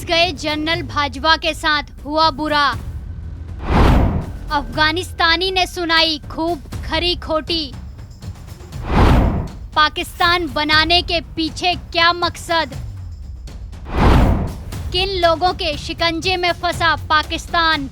गए जनरल बाजवा के साथ हुआ बुरा। अफगानिस्तानी ने सुनाई खूब खरी खोटी। पाकिस्तान बनाने के पीछे क्या मकसद? किन लोगों के शिकंजे में फंसा पाकिस्तान?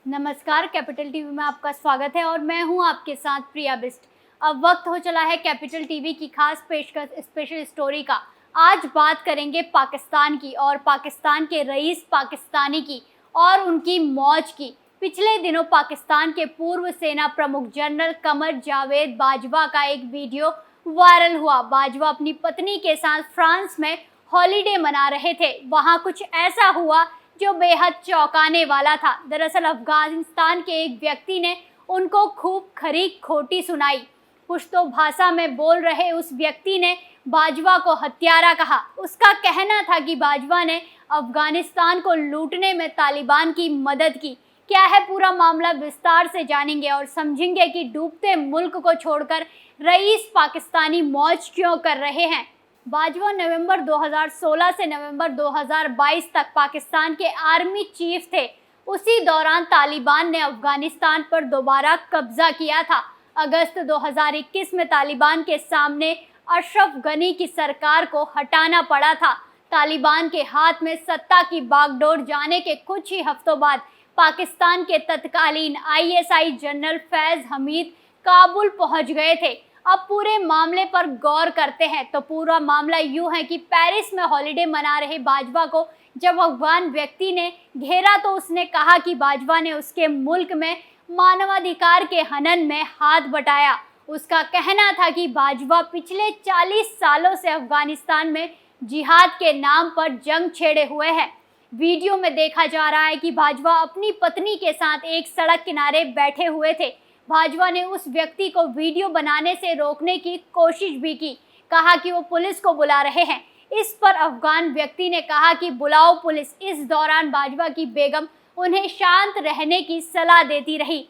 नमस्कार, कैपिटल टीवी में आपका स्वागत है और मैं हूं आपके साथ प्रिया बिस्ट। अब वक्त हो चला है कैपिटल टीवी की खास पेशकश स्पेशल स्टोरी का। आज बात करेंगे पाकिस्तान की और पाकिस्तान के रईस पाकिस्तानी की और उनकी मौज की। पिछले दिनों पाकिस्तान के पूर्व सेना प्रमुख जनरल कमर जावेद बाजवा का एक वीडियो वायरल हुआ। बाजवा अपनी पत्नी के साथ फ्रांस में हॉलीडे मना रहे थे। वहां कुछ ऐसा हुआ जो बेहद चौंकाने वाला था। दरअसल अफगानिस्तान के एक व्यक्ति ने उनको खूब खरी खोटी सुनाई। पुश्तो भाषा में बोल रहे उस व्यक्ति ने बाजवा को हत्यारा कहा। उसका कहना था कि बाजवा ने अफगानिस्तान को लूटने में तालिबान की मदद की। क्या है पूरा मामला, विस्तार से जानेंगे और समझेंगे कि डूबते मुल्क को छोड़कर रईस पाकिस्तानी मौज क्यों कर रहे हैं। बाजवा नवंबर 2016 से नवंबर 2022 तक पाकिस्तान के आर्मी चीफ थे। उसी दौरान तालिबान ने अफगानिस्तान पर दोबारा कब्जा किया था। अगस्त 2021 में तालिबान के सामने अशरफ गनी की सरकार को हटाना पड़ा था। तालिबान के हाथ में सत्ता की बागडोर जाने के कुछ ही हफ्तों बाद पाकिस्तान के तत्कालीन ISI जनरल फैज हमीद काबुल पहुंच गए थे। अब पूरे मामले पर गौर करते हैं तो पूरा मामला यूं है कि पेरिस में हॉलिडे मना रहे बाजवा को जब अफगान व्यक्ति ने घेरा तो उसने कहा कि बाजवा ने उसके मुल्क में मानवाधिकार के हनन में हाथ बटाया। उसका कहना था कि बाजवा पिछले 40 सालों से अफगानिस्तान में जिहाद के नाम पर जंग छेड़े हुए हैं। वीडियो में देखा जा रहा है कि बाजवा अपनी पत्नी के साथ एक सड़क किनारे बैठे हुए थे। बाजवा ने उस व्यक्ति को वीडियो बनाने से रोकने की कोशिश भी की। कहा कि वो पुलिस को बुला रहे हैं। इस पर अफगान व्यक्ति ने कहा कि बुलाओ पुलिस। इस दौरान बाजवा की बेगम उन्हें शांत रहने की सलाह देती रही।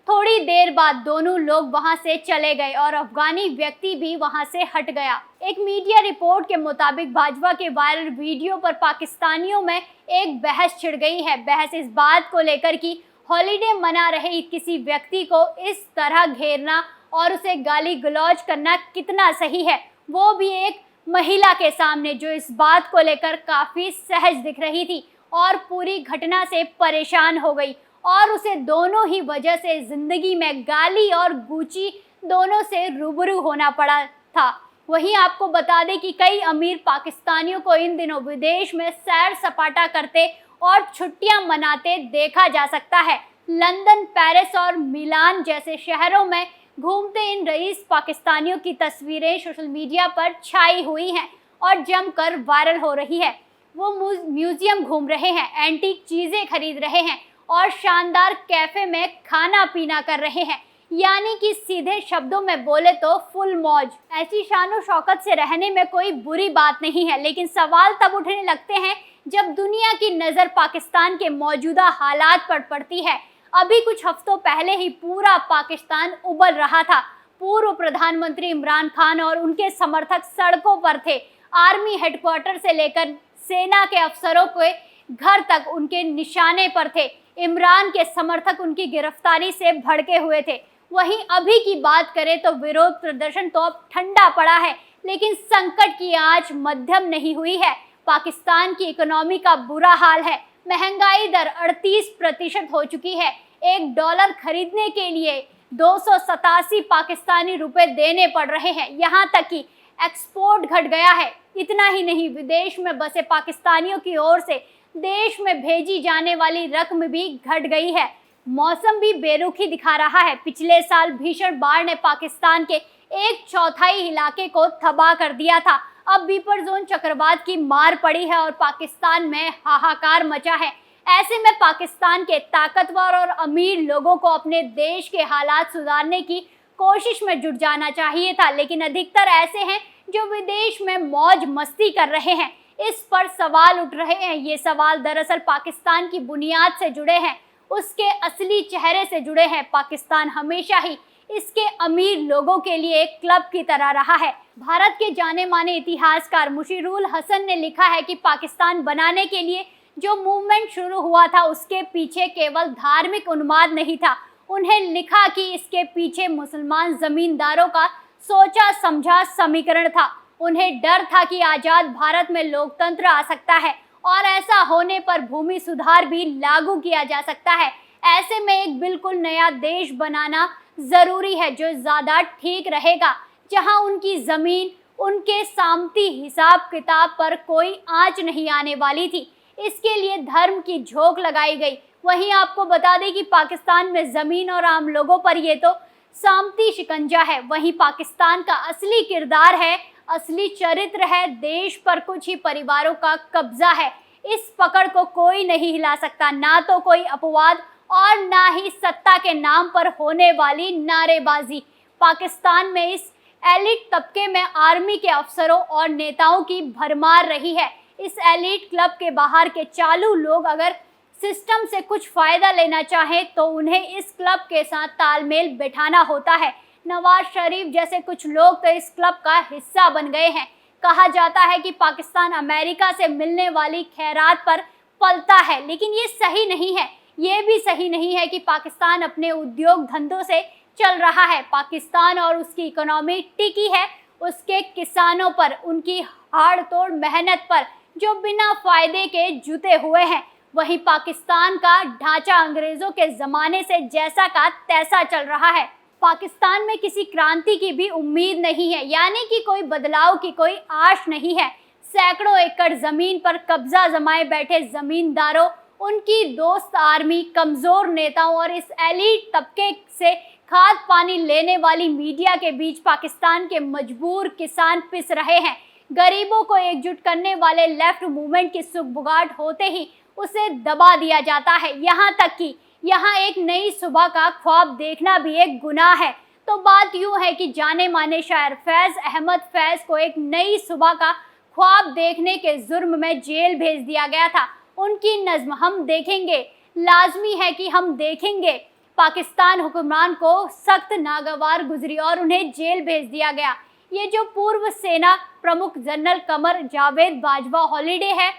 थोड़ी देर बाद दोनों लोग वहां से चले गए और अफगानी व्यक्ति भी वहां से हट गया। एक मीडिया रिपोर्ट के मुताबिक बाजवा के वायरल वीडियो पर पाकिस्तानियों में एक बहस छिड़ गई है। बहस इस बात को लेकर कि हॉलीडे मना रहे किसी व्यक्ति को इस तरह घेरना और उसे गाली गलौज करना कितना सही है, वो भी एक महिला के सामने जो इस बात को लेकर काफी सहज दिख रही थी और पूरी घटना से परेशान हो गई और उसे दोनों ही वजह से जिंदगी में गाली और गूची दोनों से रूबरू होना पड़ा था। वहीं आपको बता दें कि कई अमीर पाकिस्तानियों को इन दिनों विदेश में सैर सपाटा करते और छुट्टियां मनाते देखा जा सकता है। लंदन, पेरिस और मिलान जैसे शहरों में घूमते इन रईस पाकिस्तानियों की तस्वीरें सोशल मीडिया पर छाई हुई हैं और जमकर वायरल हो रही है। वो म्यूजियम घूम रहे हैं, एंटीक चीजें खरीद रहे हैं और शानदार कैफे में खाना पीना कर रहे हैं। यानी कि सीधे शब्दों में बोले तो फुल मौज। ऐसी शानो शौकत से रहने में कोई बुरी बात नहीं है, लेकिन सवाल तब उठने लगते हैं जब दुनिया की नज़र पाकिस्तान के मौजूदा हालात पर पड़ती है। अभी कुछ हफ्तों पहले ही पूरा पाकिस्तान उबल रहा था। पूर्व प्रधानमंत्री इमरान खान और उनके समर्थक सड़कों पर थे। आर्मी हेडक्वार्टर से लेकर सेना के अफसरों के घर तक उनके निशाने पर थे। इमरान के समर्थक उनकी गिरफ्तारी से भड़के हुए थे। वहीं अभी की बात करें तो विरोध प्रदर्शन तो अब ठंडा पड़ा है, लेकिन संकट की आंच मध्यम नहीं हुई है। पाकिस्तान की इकोनॉमी का बुरा हाल है। महंगाई दर 38% हो चुकी है। $1 खरीदने के लिए 287 पाकिस्तानी रुपए देने पड़ रहे हैं। यहाँ तक कि एक्सपोर्ट घट गया है। इतना ही नहीं, विदेश में बसे पाकिस्तानियों की ओर से देश में भेजी जाने वाली रकम भी घट गई है। मौसम भी बेरुखी दिखा रहा है। पिछले साल भीषण बाढ़ ने पाकिस्तान के 1/4 इलाके को तबाह कर दिया था। अब बिपरजोन चक्रवात की मार पड़ी है और पाकिस्तान में हाहाकार मचा है। ऐसे में पाकिस्तान के ताकतवर और अमीर लोगों को अपने देश के हालात सुधारने की कोशिश में जुट जाना चाहिए था, लेकिन अधिकतर ऐसे हैं जो विदेश में मौज मस्ती कर रहे हैं। इस पर सवाल उठ रहे हैं। ये सवाल दरअसल पाकिस्तान की बुनियाद से जुड़े हैं, उसके असली चेहरे से जुड़े हैं। पाकिस्तान हमेशा ही इसके अमीर लोगों के लिए एक क्लब की तरह रहा है। भारत के जाने माने इतिहासकार मुशीरुल हसन ने लिखा है कि पाकिस्तान बनाने के लिए जो मूवमेंट शुरू हुआ था उसके पीछे केवल धार्मिक उन्माद नहीं था। उन्हें लिखा कि इसके पीछे मुसलमान जमींदारों का सोचा समझा समीकरण था। उन्हें डर था कि आज़ाद भारत में लोकतंत्र आ सकता है और ऐसा होने पर भूमि सुधार भी लागू किया जा सकता है। ऐसे में एक बिल्कुल नया देश बनाना ज़रूरी है जो ज़्यादा ठीक रहेगा, जहां उनकी ज़मीन, उनके सामती हिसाब किताब पर कोई आंच नहीं आने वाली थी। इसके लिए धर्म की झोंक लगाई गई। वहीं आपको बता दें कि पाकिस्तान में ज़मीन और आम लोगों पर ये तो सामती शिकंजा है, वहीं पाकिस्तान का असली किरदार है, असली चरित्र है, देश पर कुछ ही परिवारों का कब्जा है। इस पकड़ को कोई नहीं हिला सकता, ना तो कोई अपवाद और ना ही सत्ता के नाम पर होने वाली नारेबाजी। पाकिस्तान में इस एलिट तबके में आर्मी के अफसरों और नेताओं की भरमार रही है। इस एलिट क्लब के बाहर के चालू लोग अगर सिस्टम से कुछ फायदा लेना चाहें तो उन्हें इस क्लब के साथ तालमेल बिठाना होता है। नवाज शरीफ जैसे कुछ लोग तो इस क्लब का हिस्सा बन गए हैं। कहा जाता है कि पाकिस्तान अमेरिका से मिलने वाली खैरात पर पलता है, लेकिन ये सही नहीं है। ये भी सही नहीं है कि पाकिस्तान अपने उद्योग धंधों से चल रहा है। पाकिस्तान और उसकी इकोनॉमी टिकी है उसके किसानों पर, उनकी हाड़ तोड़ मेहनत पर, जो बिना फायदे के जुटे हुए हैं। वहीं पाकिस्तान का ढांचा अंग्रेजों के ज़माने से जैसा का तैसा चल रहा है। पाकिस्तान में किसी क्रांति की भी उम्मीद नहीं है, यानी कि कोई बदलाव की कोई आश नहीं है। सैकड़ों एकड़ ज़मीन पर कब्जा जमाए बैठे ज़मींदारों, उनकी दोस्त आर्मी, कमज़ोर नेताओं और इस एलीट तबके से खाद पानी लेने वाली मीडिया के बीच पाकिस्तान के मजबूर किसान पिस रहे हैं। गरीबों को एकजुट करने वाले लेफ्ट मूवमेंट की सुगबुगाहट होते ही उसे दबा दिया जाता है। यहाँ तक कि यहाँ एक नई सुबह का ख्वाब देखना भी एक गुनाह है। तो बात यूँ है कि जाने माने शायर फैज़ अहमद फैज़ को एक नई सुबह का ख्वाब देखने के जुर्म में जेल भेज दिया गया था। उनकी नज़्म हम देखेंगे, लाजमी है कि हम देखेंगे, पाकिस्तान हुक्मरान को सख्त नागवार गुजरी और उन्हें जेल भेज दिया गया। ये जो पूर्व सेना प्रमुख जनरल कमर जावेद बाजवा हॉलीडे है,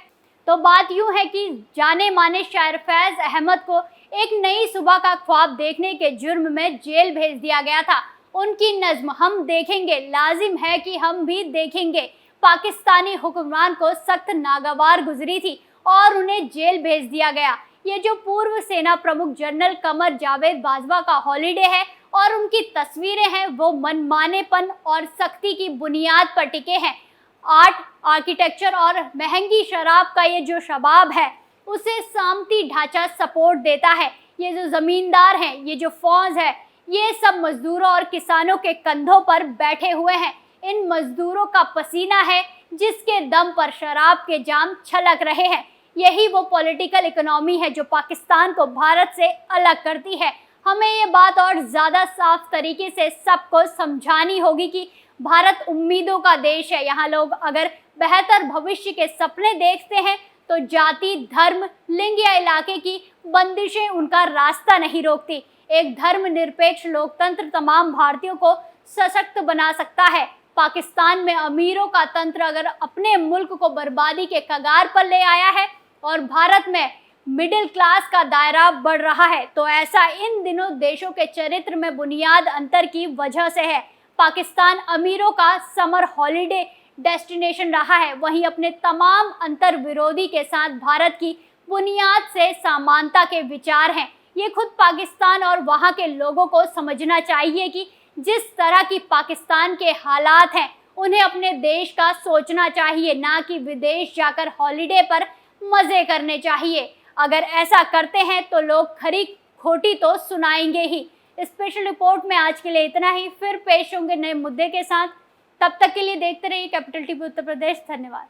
तो बात यूँ है कि जाने माने शायर फैज़ अहमद को एक नई सुबह का ख्वाब देखने के जुर्म में जेल भेज दिया गया था। उनकी नज़्म हम देखेंगे, लाजिम है कि हम भी देखेंगे। पाकिस्तानी हुक्मरान को सख्त नागवार गुजरी थी और उन्हें जेल भेज दिया गया। ये जो पूर्व सेना प्रमुख जनरल कमर जावेद बाजवा का हॉलीडे है और उनकी तस्वीरें हैं, वो मनमानेपन और सख्ती की बुनियाद पर टिके हैं। आर्ट, आर्किटेक्चर और महंगी शराब का ये जो शबाब है उसे सामती ढांचा सपोर्ट देता है। ये जो ज़मींदार हैं, ये जो फौज है, ये सब मजदूरों और किसानों के कंधों पर बैठे हुए हैं। इन मजदूरों का पसीना है जिसके दम पर शराब के जाम छलक रहे हैं। यही वो पॉलिटिकल इकोनॉमी है जो पाकिस्तान को भारत से अलग करती है। हमें ये बात और ज़्यादा साफ तरीके से सबको समझानी होगी कि भारत उम्मीदों का देश है। यहाँ लोग अगर बेहतर भविष्य के सपने देखते हैं तो जाति, धर्म, लिंग या इलाके की बंदिशें उनका रास्ता नहीं रोकती। एक धर्मनिरपेक्ष लोकतंत्र तमाम भारतीयों को सशक्त बना सकता है। पाकिस्तान में अमीरों का तंत्र अगर अपने मुल्क को बर्बादी के कगार पर ले आया है और भारत में मिडिल क्लास का दायरा बढ़ रहा है, तो ऐसा इन दिनों देशों के चरित्र में बुनियाद अंतर की वजह से है। पाकिस्तान अमीरों का समर हॉलीडे डेस्टिनेशन रहा है, वहीं अपने तमाम अंतर विरोधी के साथ भारत की बुनियाद से समानता के विचार हैं। ये खुद पाकिस्तान और वहाँ के लोगों को समझना चाहिए कि जिस तरह की पाकिस्तान के हालात हैं उन्हें अपने देश का सोचना चाहिए, ना कि विदेश जाकर हॉलीडे पर मज़े करने चाहिए। अगर ऐसा करते हैं तो लोग खरी खोटी तो सुनाएंगे ही। स्पेशल रिपोर्ट में आज के लिए इतना ही, फिर पेश होंगे नए मुद्दे के साथ। तब तक के लिए देखते रहिए कैपिटल टीवी उत्तर प्रदेश। धन्यवाद।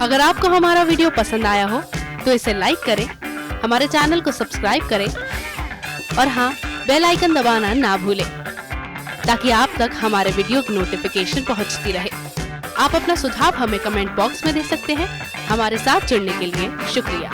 अगर आपको हमारा वीडियो पसंद आया हो तो इसे लाइक करें, हमारे चैनल को सब्सक्राइब करें और हाँ, बेल आइकन दबाना ना भूलें। ताकि आप तक हमारे वीडियो की नोटिफिकेशन पहुंचती रहे। आप अपना सुझाव हमें कमेंट बॉक्स में दे सकते हैं। हमारे साथ जुड़ने के लिए शुक्रिया।